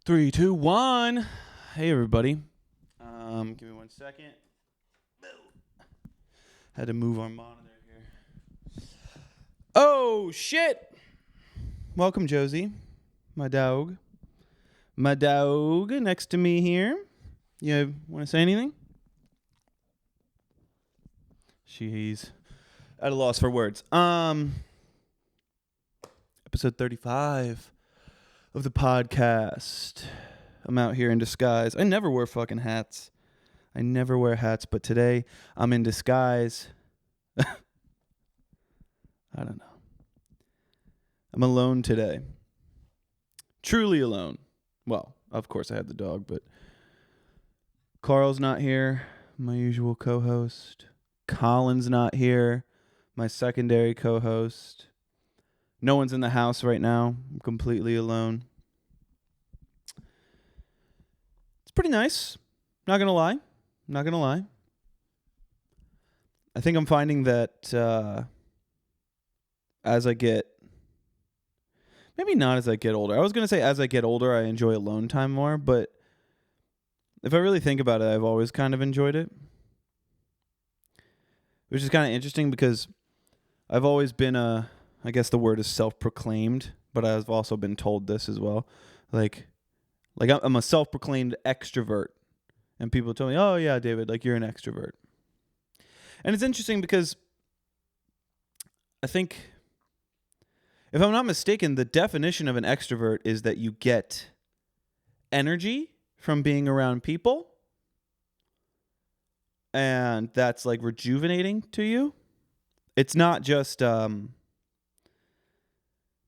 Three, two, one. Hey, everybody. Give me 1 second. Had to move our monitor here. Oh, shit. Welcome, Josie. My dog. My dog next to me here. You want to say anything? She's at a loss for words. Episode 35 of the podcast. I'm out here in disguise. I never wear fucking hats. I never wear hats, but today I'm in disguise. I don't know. I'm alone today. Truly alone. Well, of course I have the dog, but Carl's not here, my usual co-host. Colin's not here, my secondary co-host. No one's in the house right now. I'm completely alone. It's pretty nice. Not gonna lie. I think I'm finding that as I get, maybe not as I get older. I was gonna say as I get older, I enjoy alone time more, but if I really think about it, I've always kind of enjoyed it. Which is kind of interesting because I've always been I guess the word is self-proclaimed, but I've also been told this as well. Like I'm a self-proclaimed extrovert. And people tell me, oh, yeah, David, like you're an extrovert. And it's interesting because I think, if I'm not mistaken, the definition of an extrovert is that you get energy from being around people. And that's like rejuvenating to you. It's not just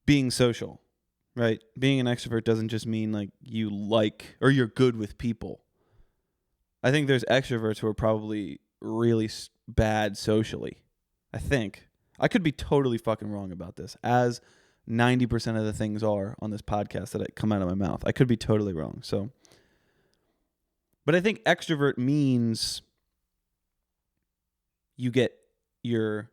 being social, right? Being an extrovert doesn't just mean like you like or you're good with people. I think there's extroverts who are probably really bad socially. I think. I could be totally fucking wrong about this, as 90% of the things are on this podcast that come out of my mouth. I could be totally wrong. So, but I think extrovert means you get your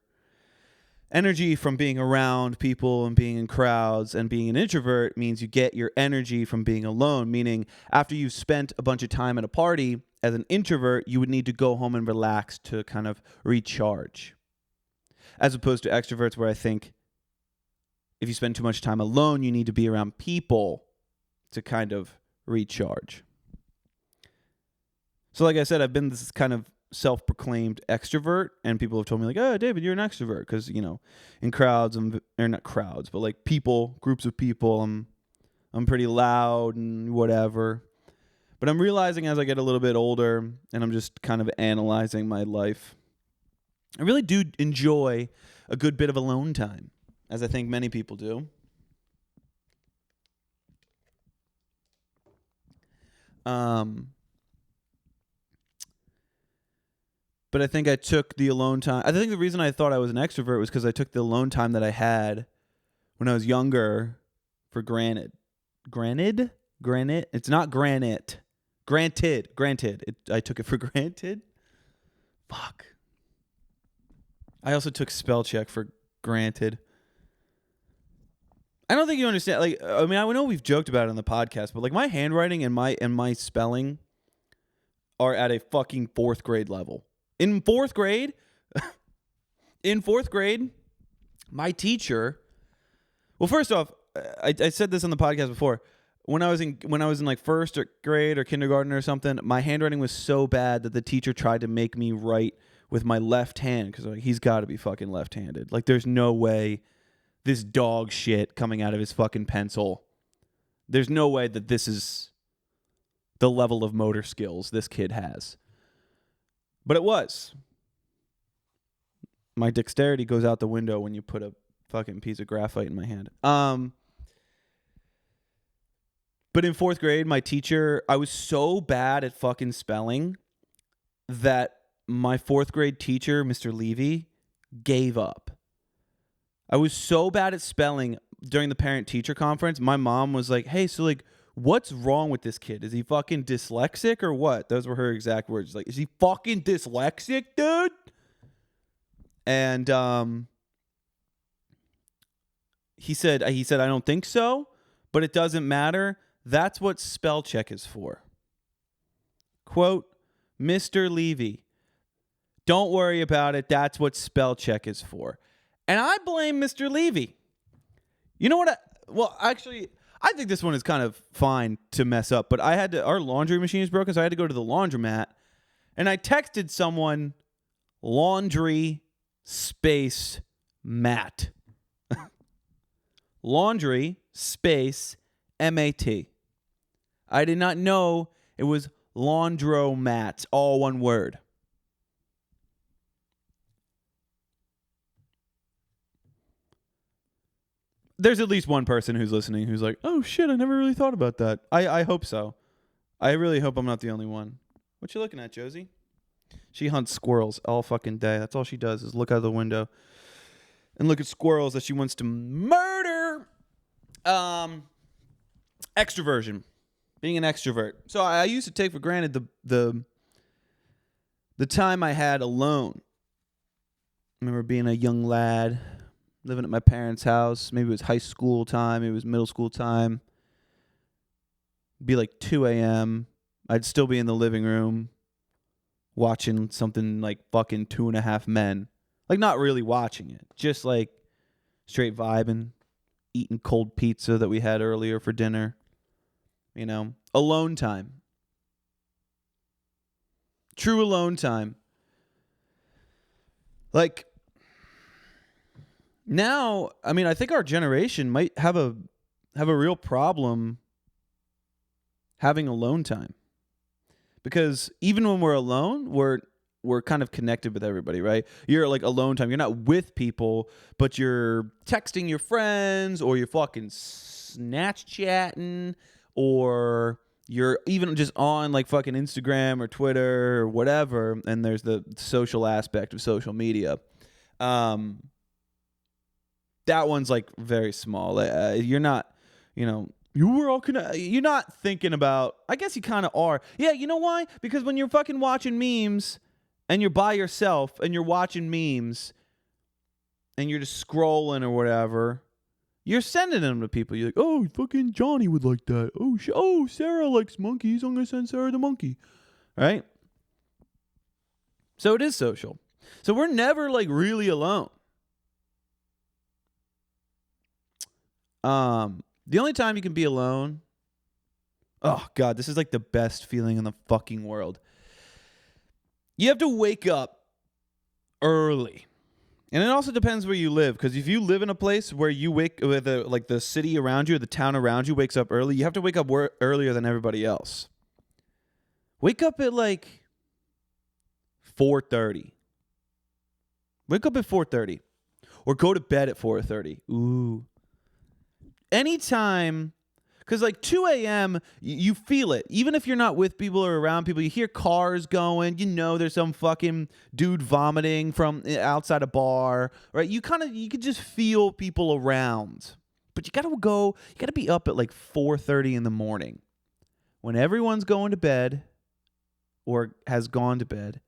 energy from being around people and being in crowds, and being an introvert means you get your energy from being alone, meaning after you've spent a bunch of time at a party, as an introvert, you would need to go home and relax to kind of recharge. As opposed to extroverts, where I think if you spend too much time alone, you need to be around people to kind of recharge. So like I said, I've been this kind of self-proclaimed extrovert, and people have told me like, oh, David, you're an extrovert, because, you know, in crowds, or not crowds, but like people, groups of people, I'm pretty loud and whatever. But I'm realizing as I get a little bit older and I'm just kind of analyzing my life, I really do enjoy a good bit of alone time, as I think many people do. But I think I took the alone time. I think the reason I thought I was an extrovert was because I took the alone time that I had when I was younger for granted. Granted? It's not granite. Granted. I took it for granted. Fuck. I also took spell check for granted. I don't think you understand. Like, I mean, I know we've joked about it on the podcast, but like my handwriting and my spelling are at a fucking 4th grade level. In fourth grade, my teacher. Well, first off, I said this on the podcast before. When I was in like 1st grade or kindergarten or something, my handwriting was so bad that the teacher tried to make me write with my left hand, because like, he's got to be fucking left-handed. Like, there's no way this dog shit coming out of his fucking pencil. There's no way that this is the level of motor skills this kid has. But it was. My dexterity goes out the window when you put a fucking piece of graphite in my hand. But in 4th grade, my teacher, I was so bad at fucking spelling that my 4th grade teacher, Mr. Levy, gave up. I was so bad at spelling during the parent-teacher conference. My mom was like, hey, so like, what's wrong with this kid? Is he fucking dyslexic or what? Those were her exact words. Like, is he fucking dyslexic, dude? And he said, I don't think so, but it doesn't matter. That's what spell check is for. Quote, Mr. Levy, don't worry about it. That's what spell check is for. And I blame Mr. Levy. You know what? Actually, I think this one is kind of fine to mess up, but our laundry machine is broken, so I had to go to the laundromat, and I texted someone, laundry space mat. Laundry space MAT. I did not know it was laundromat, all one word. There's at least one person who's listening who's like, oh shit, I never really thought about that. I hope so. I really hope I'm not the only one. What you looking at, Josie? She hunts squirrels all fucking day. That's all she does is look out the window and look at squirrels that she wants to murder. Extroversion. Being an extrovert. So I used to take for granted the time I had alone. I remember being a young lad, living at my parents' house. Maybe it was high school time. Maybe it was middle school time. It'd be like 2 a.m. I'd still be in the living room watching something like fucking 2.5 Men. Like, not really watching it. Just like straight vibing, eating cold pizza that we had earlier for dinner. You know, alone time. True alone time. Like, now, I mean, I think our generation might have a real problem having alone time. Because even when we're alone, we're kind of connected with everybody, right? You're like alone time. You're not with people, but you're texting your friends, or you're fucking snatch chatting, or you're even just on like fucking Instagram or Twitter or whatever, and there's the social aspect of social media. That one's like very small. You're not, you're not thinking about, I guess you kind of are. Yeah, you know why? Because when you're fucking watching memes and you're by yourself and you're watching memes and you're just scrolling or whatever, you're sending them to people. You're like, oh, fucking Johnny would like that. Oh, Sarah likes monkeys. I'm going to send Sarah the monkey. Right? So it is social. So we're never like really alone. The only time you can be alone, oh God, this is like the best feeling in the fucking world. You have to wake up early. And it also depends where you live, because if you live in a place where the city around you or the town around you wakes up early, you have to wake up earlier than everybody else. Wake up at like 4:30. Wake up at 4:30, or go to bed at 4:30. Ooh. Anytime, because like 2 a.m., you feel it. Even if you're not with people or around people, you hear cars going. You know there's some fucking dude vomiting from outside a bar, right? You could just feel people around. But you got to be up at like 4:30 in the morning when everyone's going to bed or has gone to bed,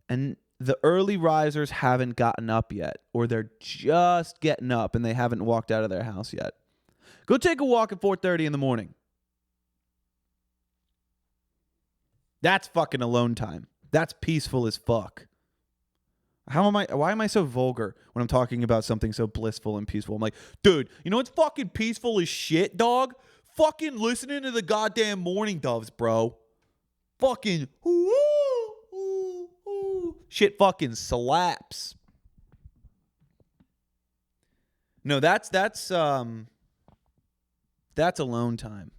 and the early risers haven't gotten up yet, or they're just getting up and they haven't walked out of their house yet. Go take a walk at 4:30 in the morning. That's fucking alone time. That's peaceful as fuck. Why am I so vulgar when I'm talking about something so blissful and peaceful? I'm like, dude, you know what's fucking peaceful as shit, dog? Fucking listening to the goddamn Morning Doves, bro. Fucking shit fucking slaps. No, that's alone time.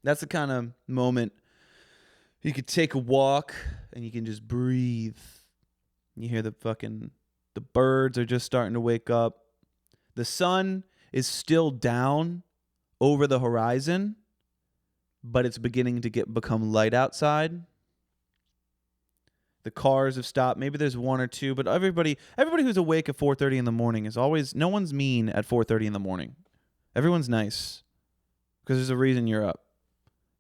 That's the kind of moment you could take a walk and you can just breathe. You hear the birds are just starting to wake up. The sun is still down over the horizon, but it's beginning to become light outside. The cars have stopped. Maybe there's one or two, but everybody who's awake at 4:30 in the morning is always, no one's mean at 4:30 in the morning. Everyone's nice. Because there's a reason you're up.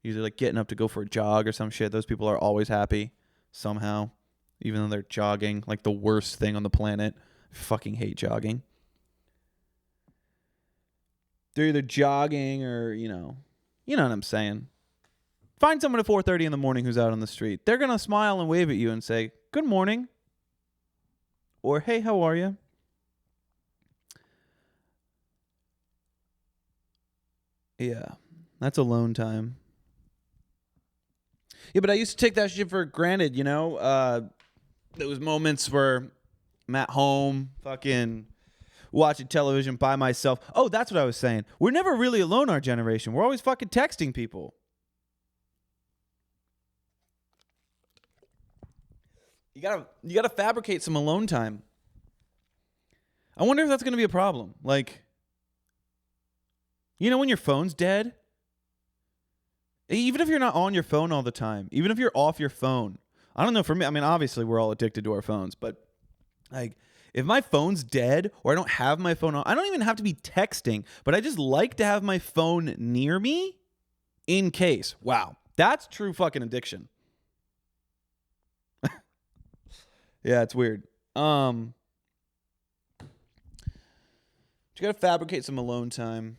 Usually like getting up to go for a jog or some shit. Those people are always happy somehow, even though they're jogging, like the worst thing on the planet. I fucking hate jogging. They're either jogging or, You know what I'm saying. Find someone at 4:30 in the morning who's out on the street. They're going to smile and wave at you and say, "Good morning." Or, "Hey, how are you?" Yeah, that's alone time. Yeah, but I used to take that shit for granted, you know? There was moments where I'm at home, fucking watching television by myself. Oh, that's what I was saying. We're never really alone, our generation. We're always fucking texting people. You gotta fabricate some alone time. I wonder if that's gonna be a problem. Like, you know, when your phone's dead, even if you're not on your phone all the time, even if you're off your phone, I don't know, for me, I mean, obviously we're all addicted to our phones, but like, if my phone's dead or I don't have my phone on, I don't even have to be texting, but I just like to have my phone near me in case. Wow, that's true fucking addiction. Yeah, it's weird. You gotta fabricate some alone time.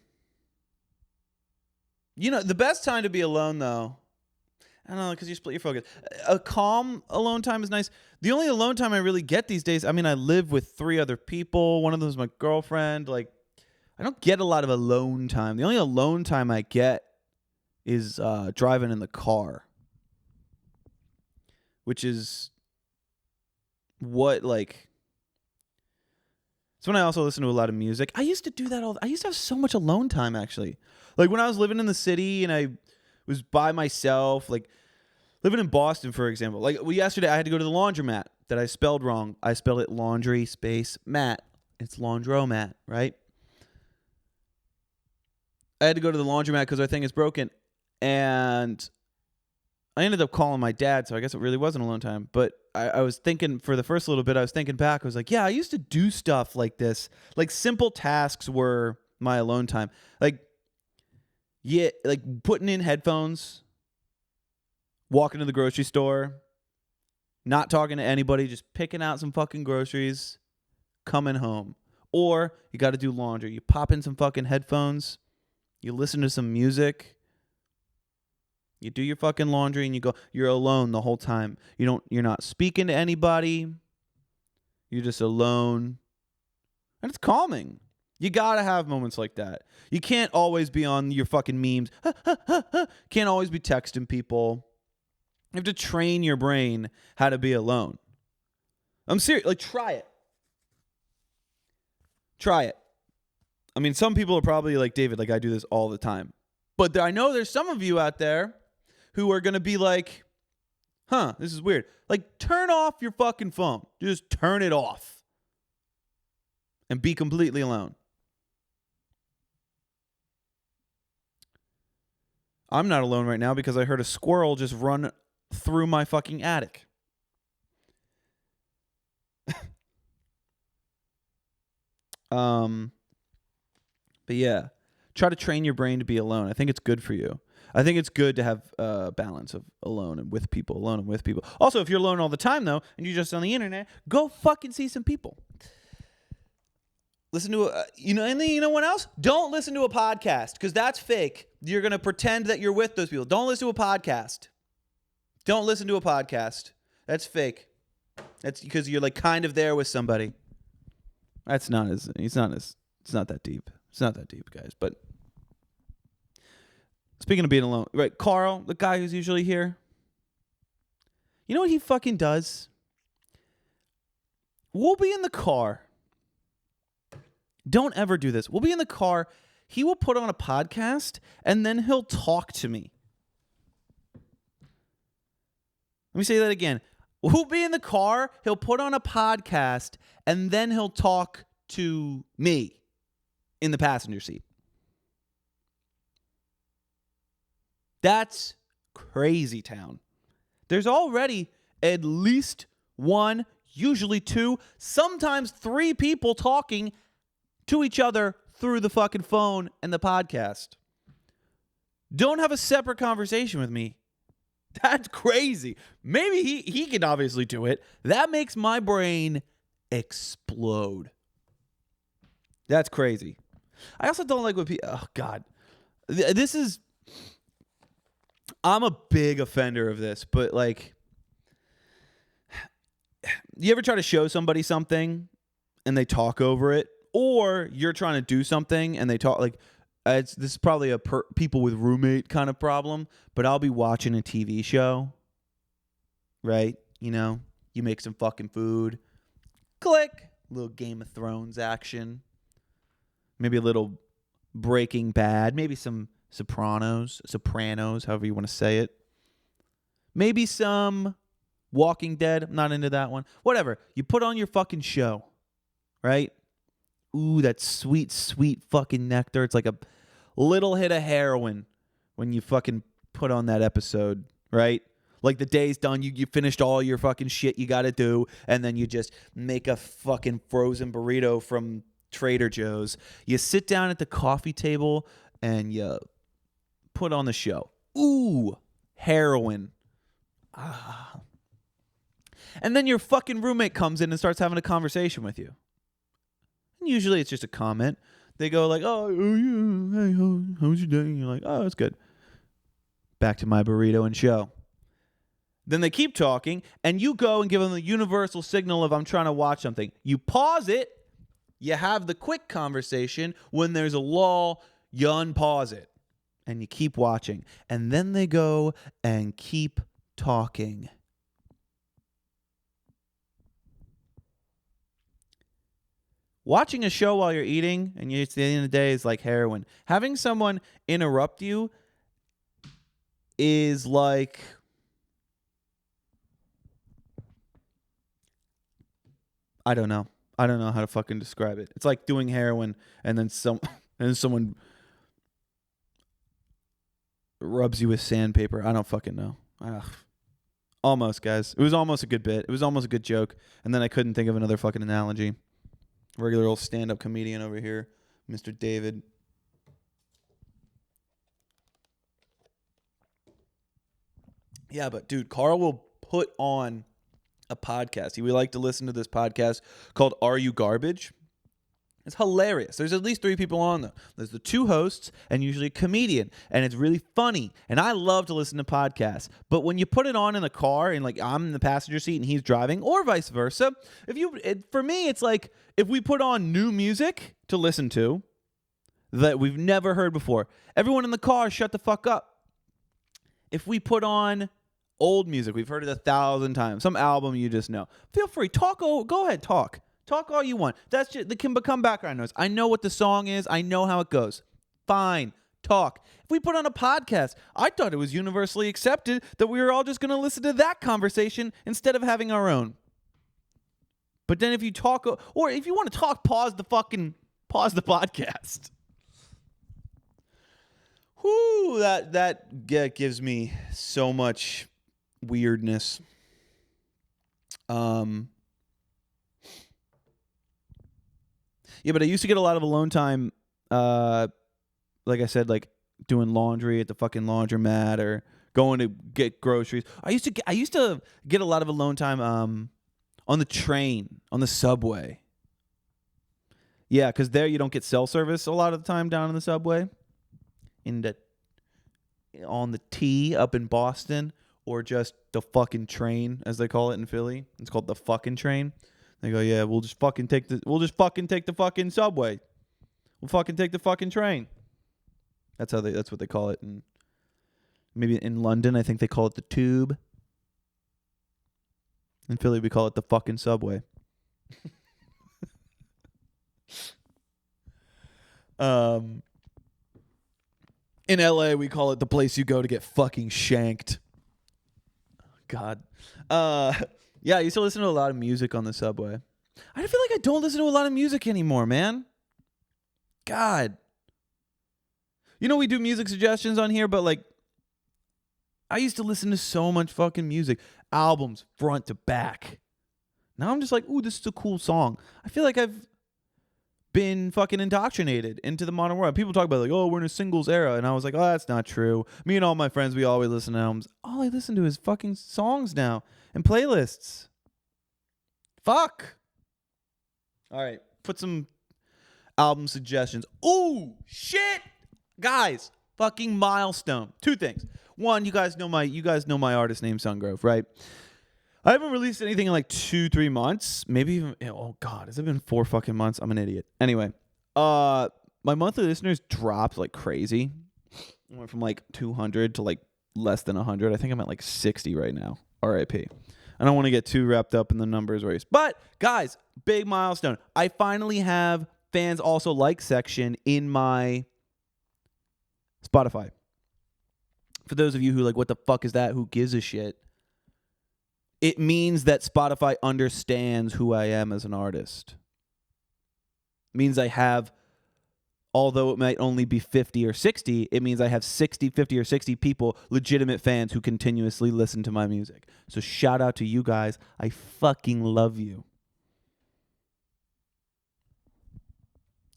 You know, the best time to be alone, though, I don't know, because you split your focus. A calm alone time is nice. The only alone time I really get these days, I mean, I live with 3 other people. One of them is my girlfriend. Like, I don't get a lot of alone time. The only alone time I get is driving in the car, which is what, like, it's when I also listen to a lot of music. I used to do that I used to have so much alone time, actually. Like, when I was living in the city and I was by myself, like, living in Boston, for example. Like, yesterday I had to go to the laundromat that I spelled wrong. I spelled it laundry space mat. It's laundromat, right? I had to go to the laundromat because our thing is broken. And I ended up calling my dad, so I guess it really wasn't alone time. But I was thinking, for the first little bit, I was thinking back. I was like, yeah, I used to do stuff like this. Like, simple tasks were my alone time. Like, yeah, like putting in headphones, walking to the grocery store, not talking to anybody, just picking out some fucking groceries, coming home. Or you got to do laundry. You pop in some fucking headphones, you listen to some music, you do your fucking laundry, and you go. You're alone the whole time. You're not speaking to anybody. You're just alone. And it's calming. You gotta have moments like that. You can't always be on your fucking memes. Can't always be texting people. You have to train your brain how to be alone. I'm serious. Like, try it. Try it. I mean, some people are probably like, David, like, I do this all the time. But I know there's some of you out there who are going to be like, this is weird. Like, turn off your fucking phone. Just turn it off. And be completely alone. I'm not alone right now because I heard a squirrel just run through my fucking attic. But yeah, try to train your brain to be alone. I think it's good for you. I think it's good to have a balance of alone and with people, alone and with people. Also, if you're alone all the time, though, and you're just on the internet, go fucking see some people. Listen to and then you know what else? Don't listen to a podcast, because that's fake. You're going to pretend that you're with those people. Don't listen to a podcast. Don't listen to a podcast. That's fake. That's because you're like kind of there with somebody. It's not that deep. It's not that deep, guys. But speaking of being alone, right? Carl, the guy who's usually here. You know what he fucking does? We'll be in the car. Don't ever do this. We'll be in the car. He will put on a podcast and then he'll talk to me. Let me say that again. We'll be in the car. He'll put on a podcast and then he'll talk to me in the passenger seat. That's crazy town. There's already at least 1, usually 2, sometimes 3 people talking to each other through the fucking phone and the podcast. Don't have a separate conversation with me. That's crazy. Maybe he can obviously do it. That makes my brain explode. That's crazy. I also don't like when people... Oh, God. This is I'm a big offender of this, but like, you ever try to show somebody something and they talk over it, or you're trying to do something and they talk like, this is probably a people with roommate kind of problem, but I'll be watching a TV show, right? You know, you make some fucking food, click, little Game of Thrones action, maybe a little Breaking Bad, maybe some Sopranos, however you want to say it. Maybe some Walking Dead. I'm not into that one. Whatever. You put on your fucking show, right? Ooh, that sweet, sweet fucking nectar. It's like a little hit of heroin when you fucking put on that episode, right? Like the day's done, you finished all your fucking shit you got to do, and then you just make a fucking frozen burrito from Trader Joe's. You sit down at the coffee table and you put on the show. Ooh, heroin. Ah. And then your fucking roommate comes in and starts having a conversation with you. And usually it's just a comment. They go like, oh yeah, hey, how was your day? And you're like, oh, it's good. Back to my burrito and show. Then they keep talking, and you go and give them the universal signal of I'm trying to watch something. You pause it. You have the quick conversation. When there's a lull, you unpause it. And you keep watching. And then they go and keep talking. Watching a show while you're eating, and it's the end of the day, is like heroin. Having someone interrupt you is like... I don't know how to fucking describe it. It's like doing heroin and then someone rubs you with sandpaper. I don't fucking know. Ugh. Almost, guys. It was almost a good bit. It was almost a good joke. And then I couldn't think of another fucking analogy. Regular old stand-up comedian over here, Mr. David. Yeah, but dude, Carl will put on a podcast. He would like to listen to this podcast called Are You Garbage? It's hilarious. There's at least 3 people on there. There's the 2 hosts and usually a comedian, and it's really funny. And I love to listen to podcasts. But when you put it on in a car and like I'm in the passenger seat and he's driving, or vice versa, for me it's like if we put on new music to listen to that we've never heard before, everyone in the car shut the fuck up. If we put on old music, we've heard it 1,000 times, some album you just know, feel free, talk. Go ahead, talk all you want. That's just, that can become background noise. I know what the song is. I know how it goes. Fine, talk. If we put on a podcast, I thought it was universally accepted that we were all just going to listen to that conversation instead of having our own. But then if you talk, or if you want to talk, pause the podcast. Whoo, that gives me so much weirdness. Yeah, but I used to get a lot of alone time, like I said, like doing laundry at the fucking laundromat or going to get groceries. I used to get a lot of alone time on the train, on the subway. Yeah, because there you don't get cell service a lot of the time down in the subway. On the T up in Boston, or just the fucking train, as they call it in Philly. It's called the fucking train. They go, yeah, we'll just fucking take the fucking subway. We'll fucking take the fucking train. That's what they call it. And maybe in London, I think they call it the tube. In Philly, we call it the fucking subway. In LA, we call it the place you go to get fucking shanked. God. Yeah, I used to listen to a lot of music on the subway. I feel like I don't listen to a lot of music anymore, man. God. You know, we do music suggestions on here, but like, I used to listen to so much fucking music. Albums, front to back. Now I'm just like, ooh, this is a cool song. I feel like I've been fucking indoctrinated into the modern world. People talk about like, oh, we're in a singles era. And I was like, oh, that's not true. Me and all my friends, we always listen to albums. All I listen to is fucking songs now and playlists. Fuck. All right, put some album suggestions. Ooh, shit. Guys, fucking milestone. 2 things. One, you guys know my artist name, Sungrove, right? I haven't released anything in like 2-3 months, maybe even. Oh God, has it been 4 fucking months? I'm an idiot. Anyway, my monthly listeners dropped like crazy. I went from like 200 to like less than 100. I think I'm at like 60 right now. R.I.P. I don't want to get too wrapped up in the numbers race, but guys, big milestone. I finally have fans also like section in my Spotify. For those of you who like, what the fuck is that? Who gives a shit? It means that Spotify understands who I am as an artist. It means I have, although it might only be 50 or 60, it means I have 60, 50 or 60 people, legitimate fans who continuously listen to my music. So shout out to you guys. I fucking love you.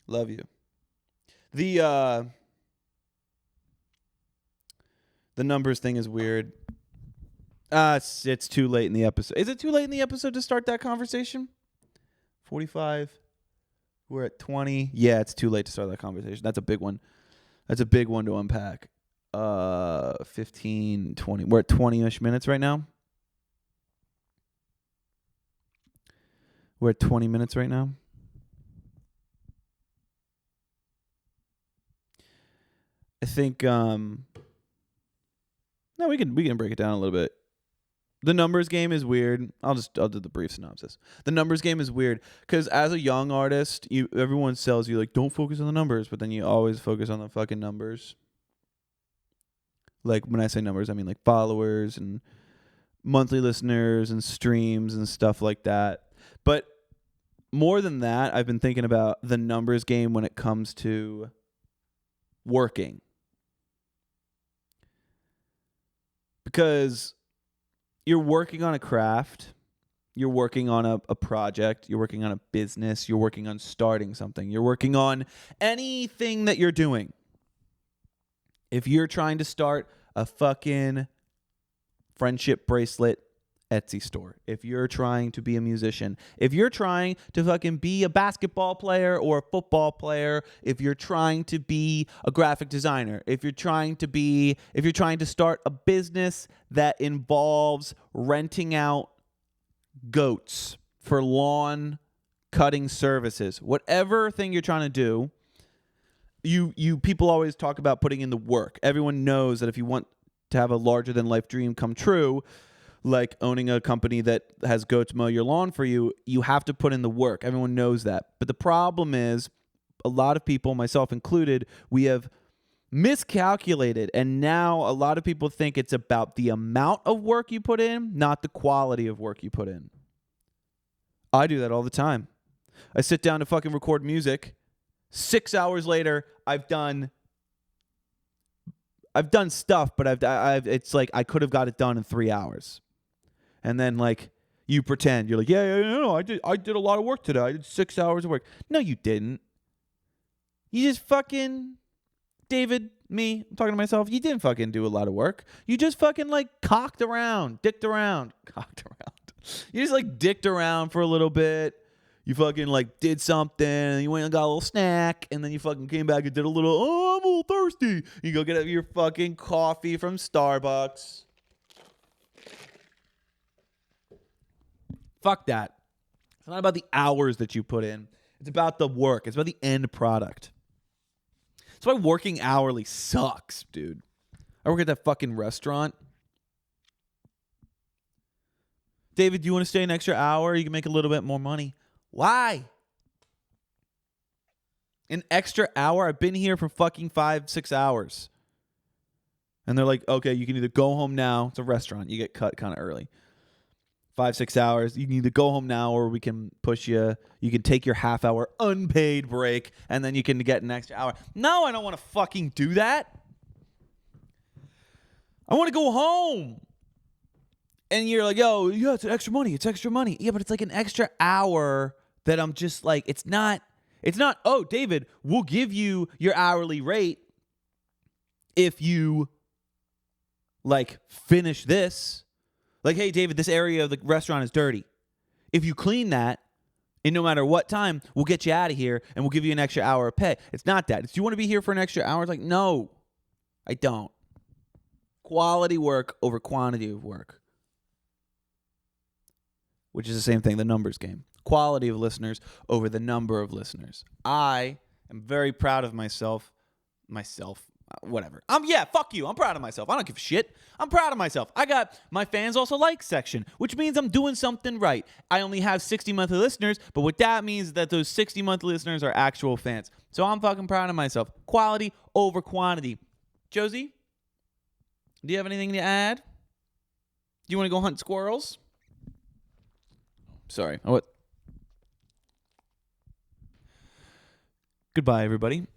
Love you. The numbers thing is weird. It's too late in the episode. Is it too late in the episode to start that conversation? 45. We're at 20. Yeah, it's too late to start that conversation. That's a big one. That's a big one to unpack. 15, 20. We're at 20-ish minutes right now. We're at 20 minutes right now. I think no, we can break it down a little bit. The numbers game is weird. I'll do the brief synopsis. The numbers game is weird because as a young artist, everyone tells you like don't focus on the numbers, but then you always focus on the fucking numbers. Like when I say numbers, I mean like followers and monthly listeners and streams and stuff like that. But more than that, I've been thinking about the numbers game when it comes to working. Because you're working on a craft, you're working on a project, you're working on a business, you're working on starting something, you're working on anything that you're doing. If you're trying to start a fucking friendship bracelet Etsy store, if you're trying to be a musician, if you're trying to fucking be a basketball player or a football player, if you're trying to be a graphic designer, if you're trying to start a business that involves renting out goats for lawn cutting services, whatever thing you're trying to do, you people always talk about putting in the work. Everyone knows that if you want to have a larger than life dream come true, like owning a company that has goats mow your lawn for you, you have to put in the work. Everyone knows that. But the problem is a lot of people, myself included, we have miscalculated. And now a lot of people think it's about the amount of work you put in, not the quality of work you put in. I do that all the time. I sit down to fucking record music. 6 hours later, I've done stuff, but it's like I could have got it done in 3 hours. And then like you pretend you're like, no, I did a lot of work today. I did 6 hours of work. No, you didn't. You just fucking I'm talking to myself. You didn't fucking do a lot of work. You just fucking like dicked around. You just like dicked around for a little bit. You fucking like did something, and you went and got a little snack, and then you fucking came back and did a little, I'm a little thirsty. You go get your fucking coffee from Starbucks. Fuck that. It's not about the hours that you put in. It's about the work. It's about the end product. That's why working hourly sucks, dude. I work at that fucking restaurant. David, do you want to stay an extra hour? You can make a little bit more money. Why? An extra hour? I've been here for fucking 5-6 hours. And they're like, okay, you can either go home now. It's a restaurant. You get cut kind of early. 5-6 hours. You can either go home now or we can push you. You can take your half-hour unpaid break and then you can get an extra hour. No, I don't want to fucking do that. I want to go home. And you're like, yo, yeah, it's extra money. It's extra money. Yeah, but it's like an extra hour that I'm just like, it's not, oh, David, we'll give you your hourly rate if you like finish this. Like, hey, David, this area of the restaurant is dirty. If you clean that, and no matter what time, we'll get you out of here and we'll give you an extra hour of pay. It's not that. It's, do you want to be here for an extra hour? It's like, no, I don't. Quality work over quantity of work, which is the same thing, the numbers game. Quality of listeners over the number of listeners. I am very proud of myself, whatever. Fuck you. I'm proud of myself. I don't give a shit. I'm proud of myself. I got my fans also like section, which means I'm doing something right. I only have 60 monthly listeners, but what that means is that those 60 monthly listeners are actual fans. So I'm fucking proud of myself. Quality over quantity. Josie, do you have anything to add? Do you want to go hunt squirrels? Sorry. Goodbye, everybody.